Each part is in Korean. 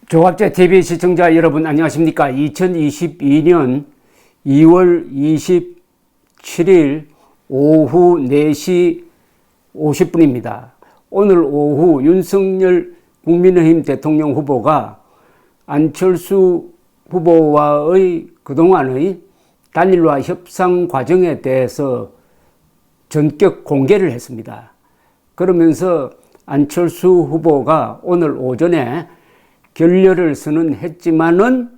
조갑제 TV 시청자 여러분 안녕하십니까? 2022년 2월 27일 오후 4시 50분입니다. 오늘 오후 윤석열 국민의힘 대통령 후보가 안철수 후보와의 그동안의 단일화 협상 과정에 대해서 전격 공개를 했습니다. 그러면서 안철수 후보가 오늘 오전에 결렬을 선언했지만은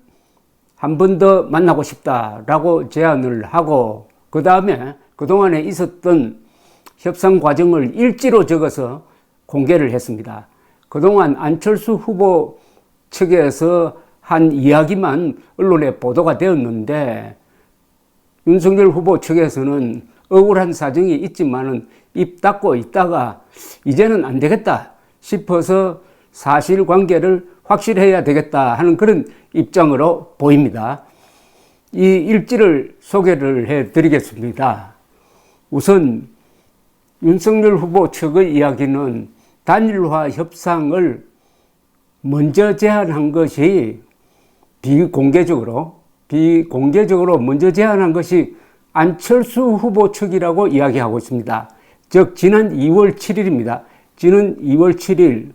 한 번 더 만나고 싶다라고 제안을 하고, 그 다음에 그동안에 있었던 협상 과정을 일지로 적어서 공개를 했습니다. 그동안 안철수 후보 측에서 한 이야기만 언론에 보도가 되었는데, 윤석열 후보 측에서는 억울한 사정이 있지만은 입 닫고 있다가 이제는 안 되겠다 싶어서 사실관계를 확실해야 되겠다 하는 그런 입장으로 보입니다. 이 일지를 소개를 해드리겠습니다. 우선 윤석열 후보 측의 이야기는 단일화 협상을 먼저 제안한 것이 비공개적으로 먼저 제안한 것이 안철수 후보 측이라고 이야기하고 있습니다. 즉 지난 2월 7일입니다. 지난 2월 7일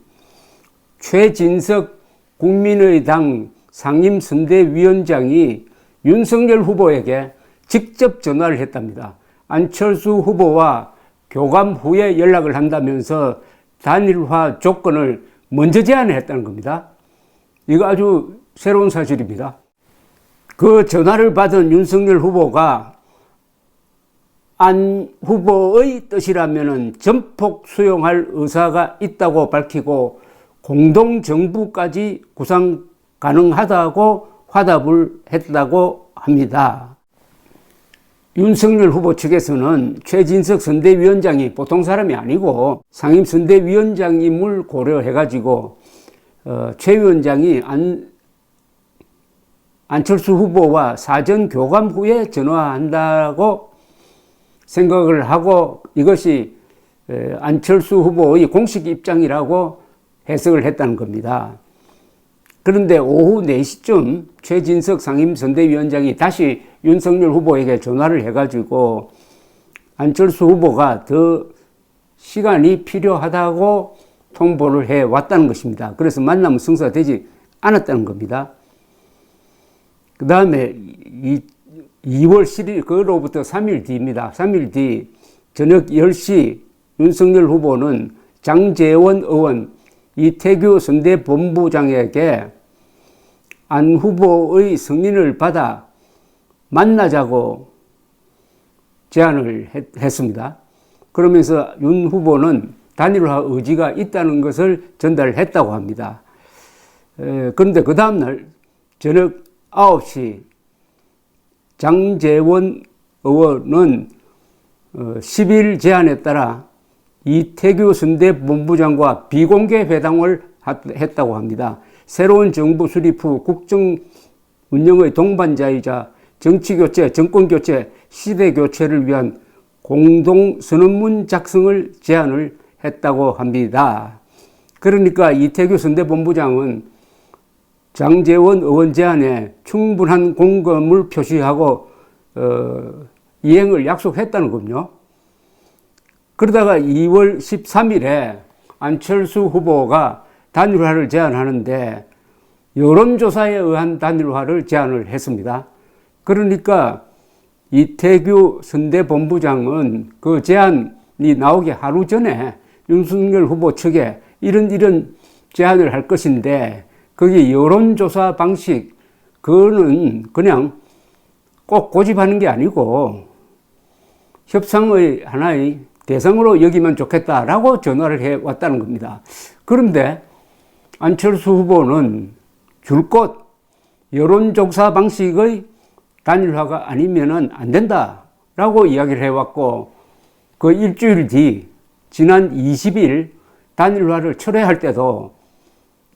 최진석 국민의당 상임선대위원장이 윤석열 후보에게 직접 전화를 했답니다. 안철수 후보와 교감 후에 연락을 한다면서 단일화 조건을 먼저 제안을 했다는 겁니다. 이거 아주 새로운 사실입니다. 그 전화를 받은 윤석열 후보가 안 후보의 뜻이라면 전폭 수용할 의사가 있다고 밝히고 공동정부까지 구상 가능하다고 화답을 했다고 합니다. 윤석열 후보 측에서는 최진석 선대위원장이 보통 사람이 아니고 상임선대위원장임을 고려해가지고 최 위원장이 안철수 후보와 사전 교감 후에 전화한다고 생각을 하고 이것이 안철수 후보의 공식 입장이라고 해석을 했다는 겁니다. 그런데 오후 4시쯤 최진석 상임선대위원장이 다시 윤석열 후보에게 전화를 해가지고 안철수 후보가 더 시간이 필요하다고 통보를 해왔다는 것입니다. 그래서 만남은 성사되지 않았다는 겁니다. 그 다음에 2월 10일, 그로부터 3일 뒤입니다. 3일 뒤 저녁 10시 윤석열 후보는 장제원 의원, 이태규 선대본부장에게 안 후보의 승인을 받아 만나자고 제안을 했습니다. 그러면서 윤 후보는 단일화 의지가 있다는 것을 전달했다고 합니다. 그런데 그 다음날 저녁 9시 장제원 의원은 10일 제안에 따라 이태규 선대본부장과 비공개 회담을 했다고 합니다. 새로운 정부 수립 후 국정 운영의 동반자이자 정치교체, 정권교체, 시대교체를 위한 공동선언문 작성을 제안을 했다고 합니다. 그러니까 이태규 선대본부장은 장제원 의원 제안에 충분한 공감을 표시하고 이행을 약속했다는 거군요. 그러다가 2월 13일에 안철수 후보가 단일화를 제안하는데 여론조사에 의한 단일화를 제안을 했습니다. 그러니까 이태규 선대본부장은 그 제안이 나오기 하루 전에 윤석열 후보 측에 이런 제안을 할 것인데 거기 여론조사 방식, 그거는 그냥 꼭 고집하는 게 아니고 협상의 하나의 대상으로 여기면 좋겠다라고 전화를 해왔다는 겁니다. 그런데 안철수 후보는 줄곧 여론조사 방식의 단일화가 아니면은 안 된다라고 이야기를 해왔고, 그 일주일 뒤 지난 20일 단일화를 철회할 때도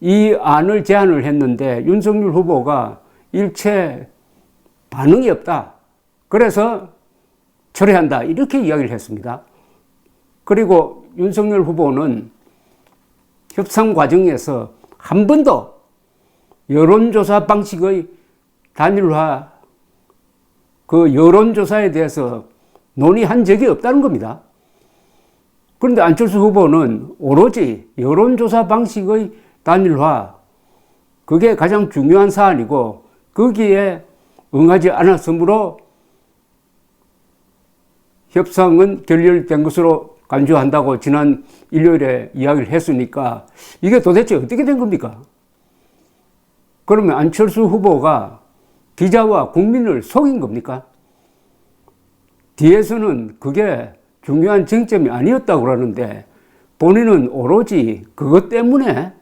이 안을 제안을 했는데 윤석열 후보가 일체 반응이 없다. 그래서 철회한다. 이렇게 이야기를 했습니다. 그리고 윤석열 후보는 협상 과정에서 한 번도 여론조사 방식의 단일화, 그 여론조사에 대해서 논의한 적이 없다는 겁니다. 그런데 안철수 후보는 오로지 여론조사 방식의 단일화, 그게 가장 중요한 사안이고 거기에 응하지 않았으므로 협상은 결렬된 것으로 간주한다고 지난 일요일에 이야기를 했으니까 이게 도대체 어떻게 된 겁니까? 그러면 안철수 후보가 기자와 국민을 속인 겁니까? 뒤에서는 그게 중요한 쟁점이 아니었다고 그러는데 본인은 오로지 그것 때문에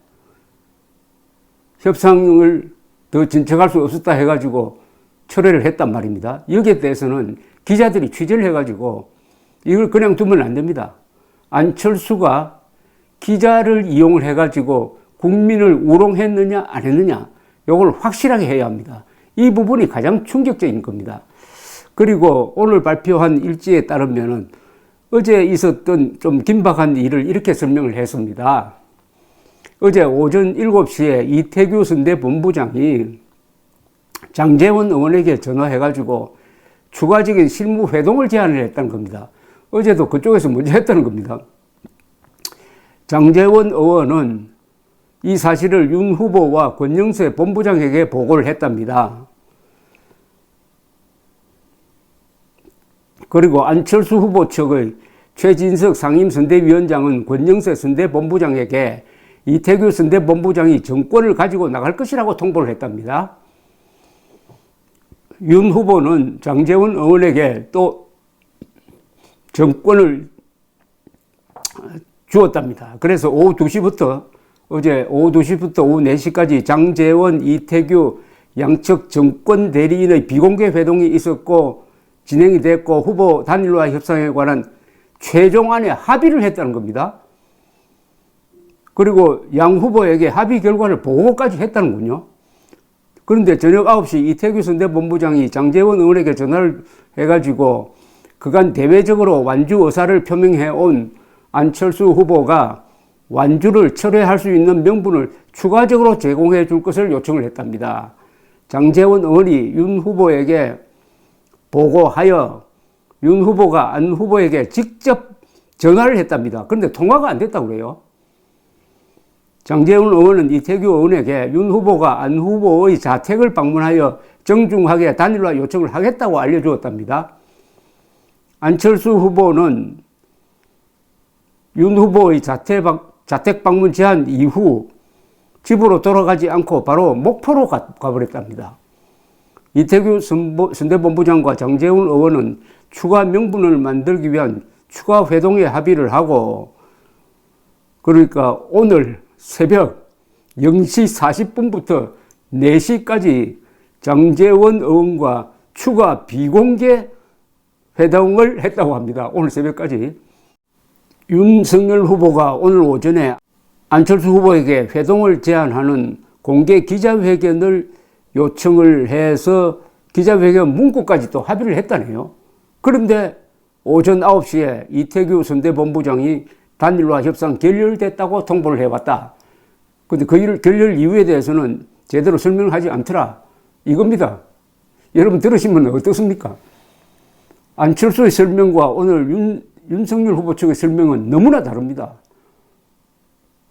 협상을 더 진척할 수 없었다 해가지고 철회를 했단 말입니다. 여기에 대해서는 기자들이 취재를 해가지고 이걸 그냥 두면 안 됩니다. 안철수가 기자를 이용을 해가지고 국민을 우롱했느냐 안 했느냐 이걸 확실하게 해야 합니다. 이 부분이 가장 충격적인 겁니다. 그리고 오늘 발표한 일지에 따르면은 어제 있었던 좀 긴박한 일을 이렇게 설명을 했습니다. 어제 오전 7시에 이태규 선대 본부장이 장제원 의원에게 전화해가지고 추가적인 실무 회동을 제안을 했다는 겁니다. 어제도 그쪽에서 먼저 했다는 겁니다. 장제원 의원은 이 사실을 윤 후보와 권영세 본부장에게 보고를 했답니다. 그리고 안철수 후보 측의 최진석 상임선대위원장은 권영세 선대본부장에게 이태규 선대본부장이 정권을 가지고 나갈 것이라고 통보를 했답니다. 윤 후보는 장제원 의원에게 또 정권을 주었답니다. 그래서 오후 2시부터 어제 오후 2시부터 오후 4시까지 장제원, 이태규 양측 정권 대리인의 비공개 회동이 있었고 진행이 됐고 후보 단일화 협상에 관한 최종안에 합의를 했다는 겁니다. 그리고 양 후보에게 합의 결과를 보고까지 했다는군요. 그런데 저녁 9시 이태규 선대본부장이 장제원 의원에게 전화를 해가지고 그간 대외적으로 완주 의사를 표명해 온 안철수 후보가 완주를 철회할 수 있는 명분을 추가적으로 제공해 줄 것을 요청을 했답니다. 장제원 의원이 윤 후보에게 보고하여 윤 후보가 안 후보에게 직접 전화를 했답니다. 그런데 통화가 안 됐다고 그래요. 장제원 의원은 이태규 의원에게 윤 후보가 안 후보의 자택을 방문하여 정중하게 단일화 요청을 하겠다고 알려주었답니다. 안철수 후보는 윤 후보의 자택 방문 제안 이후 집으로 돌아가지 않고 바로 목포로 가버렸답니다. 이태규 선대본부장과 장제원 의원은 추가 명분을 만들기 위한 추가 회동에 합의를 하고 그러니까 오늘 새벽 0시 40분부터 4시까지 장제원 의원과 추가 비공개 회동을 했다고 합니다. 오늘 새벽까지. 윤석열 후보가 오늘 오전에 안철수 후보에게 회동을 제안하는 공개 기자회견을 요청을 해서 기자회견 문구까지 또 합의를 했다네요. 그런데 오전 9시에 이태규 선대본부장이 단일화 협상 결렬됐다고 통보를 해왔다. 그런데 그 결렬 이유에 대해서는 제대로 설명을 하지 않더라. 이겁니다. 여러분 들으시면 어떻습니까? 안철수의 설명과 오늘 윤석열 후보 측의 설명은 너무나 다릅니다.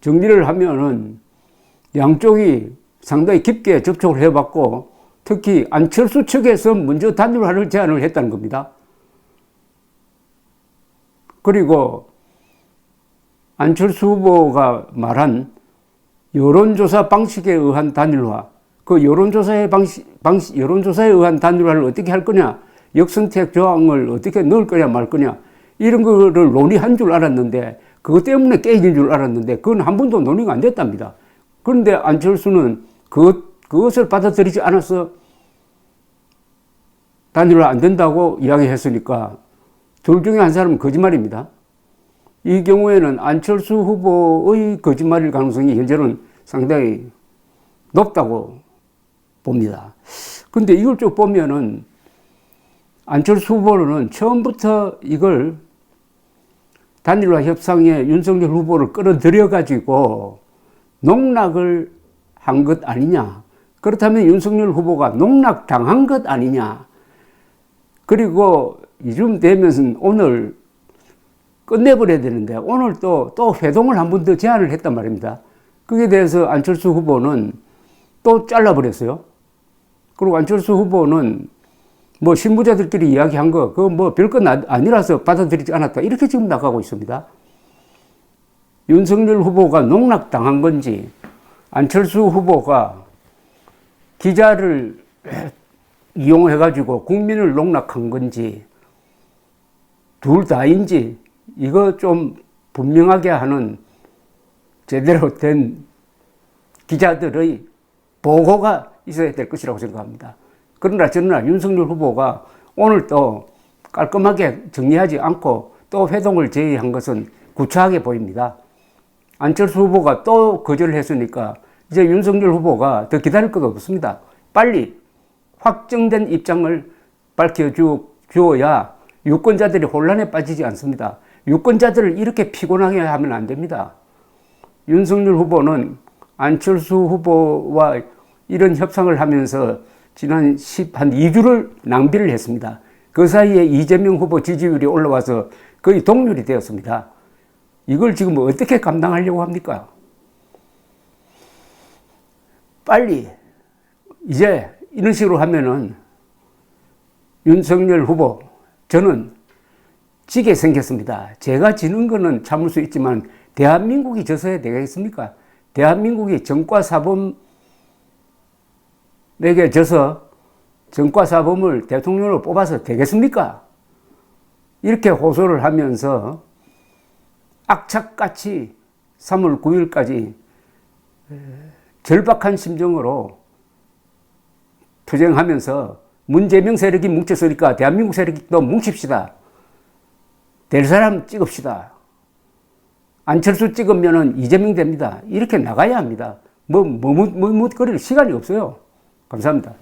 정리를 하면은 양쪽이 상당히 깊게 접촉을 해봤고 특히 안철수 측에서 먼저 단일화를 제안을 했다는 겁니다. 그리고 안철수 후보가 말한 여론조사 방식에 의한 단일화, 그 여론조사에 의한 단일화를 어떻게 할 거냐, 역선택 조항을 어떻게 넣을 거냐 말 거냐 이런 거를 논의한 줄 알았는데 그것 때문에 깨진 줄 알았는데 그건 한 번도 논의가 안 됐답니다. 그런데 안철수는 그것을 받아들이지 않아서 단일화 안 된다고 이야기했으니까 둘 중에 한 사람은 거짓말입니다. 이 경우에는 안철수 후보의 거짓말일 가능성이 현재는 상당히 높다고 봅니다. 그런데 이걸 쭉 보면은 안철수 후보는 처음부터 이걸 단일화 협상에 윤석열 후보를 끌어들여 가지고 농락을 한 것 아니냐 그렇다면 윤석열 후보가 농락당한 것 아니냐. 그리고 이쯤 되면 오늘 끝내버려야 되는데 오늘 또 회동을 한 번 더 제안을 했단 말입니다. 그에 대해서 안철수 후보는 또 잘라버렸어요. 그리고 안철수 후보는 뭐 신부자들끼리 이야기한 거, 그거 뭐 별건 아니라서 받아들이지 않았다. 이렇게 지금 나가고 있습니다. 윤석열 후보가 농락당한 건지, 안철수 후보가 기자를 이용해가지고 국민을 농락한 건지, 둘 다인지, 이거 좀 분명하게 하는 제대로 된 기자들의 보고가 있어야 될 것이라고 생각합니다. 그러나 저는 윤석열 후보가 오늘 또 깔끔하게 정리하지 않고 또 회동을 제의한 것은 구차하게 보입니다. 안철수 후보가 또 거절을 했으니까 이제 윤석열 후보가 더 기다릴 것도 없습니다. 빨리 확정된 입장을 밝혀주어야 유권자들이 혼란에 빠지지 않습니다. 유권자들을 이렇게 피곤하게 하면 안 됩니다. 윤석열 후보는 안철수 후보와 이런 협상을 하면서 지난 한 2주를 낭비를 했습니다. 그 사이에 이재명 후보 지지율이 올라와서 거의 동률이 되었습니다. 이걸 지금 어떻게 감당하려고 합니까? 빨리 이제 이런 식으로 하면은 윤석열 후보, 저는 지게 생겼습니다. 제가 지는 거는 참을 수 있지만 대한민국이 져서야 되겠습니까? 대한민국이 전과사범에게 져서 전과사범을 대통령으로 뽑아서 되겠습니까? 이렇게 호소를 하면서 악착같이 3월 9일까지 절박한 심정으로 투쟁하면서 문재명 세력이 뭉쳤으니까 대한민국 세력도 뭉칩시다. 될 사람 찍읍시다. 안철수 찍으면은 이재명 됩니다. 이렇게 나가야 합니다. 머뭇거릴 시간이 없어요. 감사합니다.